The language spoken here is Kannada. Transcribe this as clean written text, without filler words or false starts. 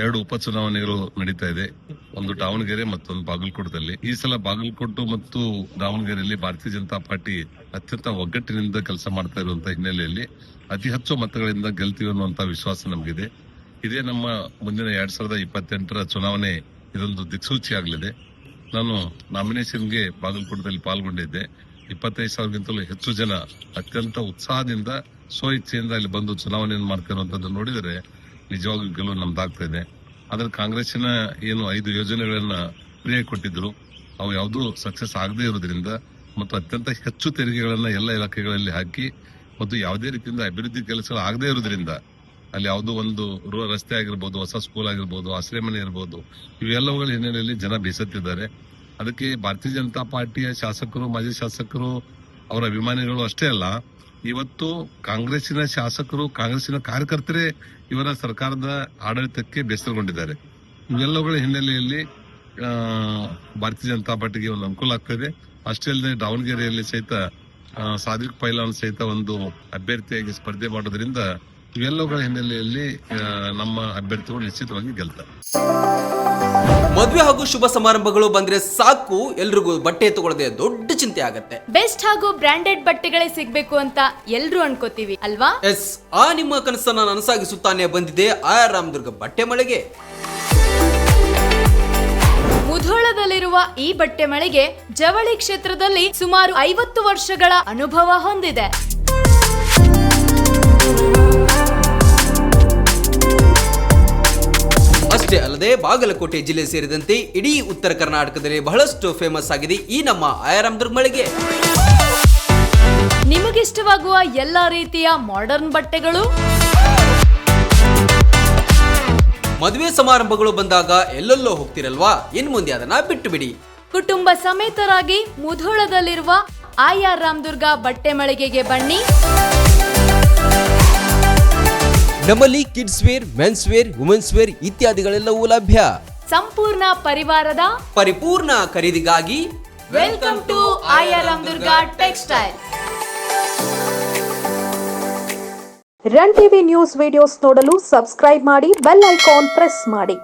ಎರಡು ಉಪಚುನಾವಣೆಗಳು ನಡೀತಾ ಇದೆ. ಒಂದು ದಾವಣಗೆರೆ ಮತ್ತೊಂದು ಬಾಗಲಕೋಟದಲ್ಲಿ. ಈ ಸಲ ಬಾಗಲಕೋಟೆ ಮತ್ತು ದಾವಣಗೆರೆಯಲ್ಲಿ ಭಾರತೀಯ ಜನತಾ ಪಾರ್ಟಿ ಅತ್ಯಂತ ಒಗ್ಗಟ್ಟಿನಿಂದ ಕೆಲಸ ಮಾಡ್ತಾ ಇರುವಂತಹ ಹಿನ್ನೆಲೆಯಲ್ಲಿ ಅತಿ ಹೆಚ್ಚು ಮತಗಳಿಂದ ಗೆಲ್ತೀವಿ ಅನ್ನುವಂತ ವಿಶ್ವಾಸ ನಮಗಿದೆ. ಇದೇ ನಮ್ಮ ಮುಂದಿನ 2028ರ ಚುನಾವಣೆ ಇದೊಂದು ದಿಕ್ಸೂಚಿ ಆಗಲಿದೆ. ನಾನು ನಾಮಿನೇಷನ್ಗೆ ಬಾಗಲಕೋಟದಲ್ಲಿ ಪಾಲ್ಗೊಂಡಿದ್ದೆ. 25,000ಗಿಂತಲೂ ಹೆಚ್ಚು ಜನ ಅತ್ಯಂತ ಉತ್ಸಾಹದಿಂದ ಸ್ವಇಚ್ಛೆಯಿಂದ ಇಲ್ಲಿ ಬಂದು ಚುನಾವಣೆಯನ್ನು ಮಾಡ್ತಿರುವಂತದ್ದು ನೋಡಿದರೆ ನಿಜವಾಗ್ಲೂ ಗೆಲುವು ನಮ್ದಾಗ್ತಾ ಇದೆ. ಆದ್ರೆ ಕಾಂಗ್ರೆಸ್ಸಿನ ಏನು 5 ಯೋಜನೆಗಳನ್ನ ಫ್ರೀ ಕೊಟ್ಟಿದ್ರು, ಅವು ಯಾವುದೂ ಸಕ್ಸಸ್ ಆಗದೇ ಇರೋದ್ರಿಂದ ಮತ್ತು ಅತ್ಯಂತ ಹೆಚ್ಚು ತೆರಿಗೆಗಳನ್ನ ಎಲ್ಲ ಇಲಾಖೆಗಳಲ್ಲಿ ಹಾಕಿ ಮತ್ತು ಯಾವುದೇ ರೀತಿಯಿಂದ ಅಭಿವೃದ್ಧಿ ಕೆಲಸಗಳು ಆಗದೇ ಇರೋದ್ರಿಂದ ಅಲ್ಲಿ ಯಾವುದೋ ಒಂದು ರಸ್ತೆ ಆಗಿರ್ಬೋದು, ಹೊಸ ಸ್ಕೂಲ್ ಆಗಿರ್ಬೋದು, ಆಶ್ರಯ ಮನೆ ಇರ್ಬೋದು, ಇವೆಲ್ಲವುಗಳ ಹಿನ್ನೆಲೆಯಲ್ಲಿ ಜನ ಬೇಸತ್ತಿದ್ದಾರೆ. ಅದಕ್ಕೆ ಭಾರತೀಯ ಜನತಾ ಪಾರ್ಟಿಯ ಶಾಸಕರು, ಮಾಜಿ ಶಾಸಕರು, ಅವರ ಅಭಿಮಾನಿಗಳು ಅಷ್ಟೇ ಅಲ್ಲ, ಇವತ್ತು ಕಾಂಗ್ರೆಸ್ಸಿನ ಶಾಸಕರು, ಕಾಂಗ್ರೆಸ್ಸಿನ ಕಾರ್ಯಕರ್ತರೇ ಇವರ ಸರ್ಕಾರದ ಆಡಳಿತಕ್ಕೆ ಬೇಸರಗೊಂಡಿದ್ದಾರೆ. ಇವೆಲ್ಲವುಗಳ ಹಿನ್ನೆಲೆಯಲ್ಲಿ ಭಾರತೀಯ ಜನತಾ ಪಾರ್ಟಿಗೆ ಒಂದು ಅನುಕೂಲ ಆಗ್ತದೆ. ಅಷ್ಟೇ ಅಲ್ಲದೆ ದಾವಣಗೆರೆಯಲ್ಲಿ ಸಹಿತ ಸಾದಿಕ್ ಪೈಲಾನ್ ಸಹಿತ ಒಂದು ಅಭ್ಯರ್ಥಿಯಾಗಿ ಸ್ಪರ್ಧೆ ಮಾಡೋದ್ರಿಂದ ಇವೆಲ್ಲವುಗಳ ಹಿನ್ನೆಲೆಯಲ್ಲಿ ನಮ್ಮ ಅಭ್ಯರ್ಥಿಗಳು ನಿಶ್ಚಿತವಾಗಿ ಗೆಲ್ತಾರೆ. ಮದುವೆ ಹಾಗೂ ಶುಭ ಸಮಾರಂಭಗಳು ಬಂದ್ರೆ ಸಾಕು, ಎಲ್ರಿಗೂ ಬಟ್ಟೆ ತಗೊಳ್ಳದೆ ದೊಡ್ಡ ಚಿಂತೆ ಆಗತ್ತೆ. ಬೆಸ್ಟ್ ಹಾಗೂ ಬ್ರಾಂಡೆಡ್ ಬಟ್ಟೆಗಳೇ ಸಿಗ್ಬೇಕು ಅಂತ ಎಲ್ರು ಅನ್ಕೋತೀವಿ ಅಲ್ವಾ? ಎಸ್, ಆ ನಿಮ್ಮ ಕನಸನ್ನ ನನಸಾಗಿಸುತ್ತಾನೆ ಬಂದಿದೆ ಆರ್ ರಾಮದುರ್ಗ ಬಟ್ಟೆ ಮಳೆಗೆ. ಮುಧೋಳದಲ್ಲಿರುವ ಈ ಬಟ್ಟೆ ಮಳಿಗೆ ಜವಳಿ ಕ್ಷೇತ್ರದಲ್ಲಿ ಸುಮಾರು 50 ವರ್ಷಗಳ ಅನುಭವ ಹೊಂದಿದೆ. ಅಷ್ಟೇ ಅಲ್ಲದೆ ಬಾಗಲಕೋಟೆ ಜಿಲ್ಲೆ ಸೇರಿದಂತೆ ಇಡೀ ಉತ್ತರ ಕರ್ನಾಟಕದಲ್ಲಿ ಬಹಳಷ್ಟು ಫೇಮಸ್ ಆಗಿದೆ ಈ ನಮ್ಮ ಆರ್ ರಾಮದುರ್ಗ ಮಳಿಗೆ. ನಿಮಗಿಷ್ಟವಾಗುವ ಎಲ್ಲಾ ರೀತಿಯ ಮಾಡರ್ನ್ ಬಟ್ಟೆಗಳು, ಮದುವೆ ಸಮಾರಂಭಗಳು ಬಂದಾಗ ಎಲ್ಲೆಲ್ಲೋ ಹೋಗ್ತಿರಲ್ವಾ, ಇನ್ ಮುಂದೆ ಅದನ್ನ ಬಿಟ್ಟು ಬಿಡಿ. ಕುಟುಂಬ ಸಮೇತರಾಗಿ ಮುಧೋಳದಲ್ಲಿರುವ ಆರ್ ರಾಮದುರ್ಗ ಬಟ್ಟೆ ಮಳಿಗೆಗೆ ಬನ್ನಿ. ನಮ್ಮಲ್ಲಿ kids wear, men's wear, women's wear ಇತ್ಯಾದಿಗಳೆಲ್ಲವೂ ಲಭ್ಯ. ಸಂಪೂರ್ಣ ಪರಿವಾರದ ಪರಿಪೂರ್ಣ ಖರೀದಿಗಾಗಿ welcome to R Ramdurg textile. Run TV news videos ನೋಡಲು ಸಬ್ಸ್ಕ್ರೈಬ್ ಮಾಡಿ, ಬೆಲ್ ಐಕಾನ್ ಪ್ರೆಸ್ ಮಾಡಿ.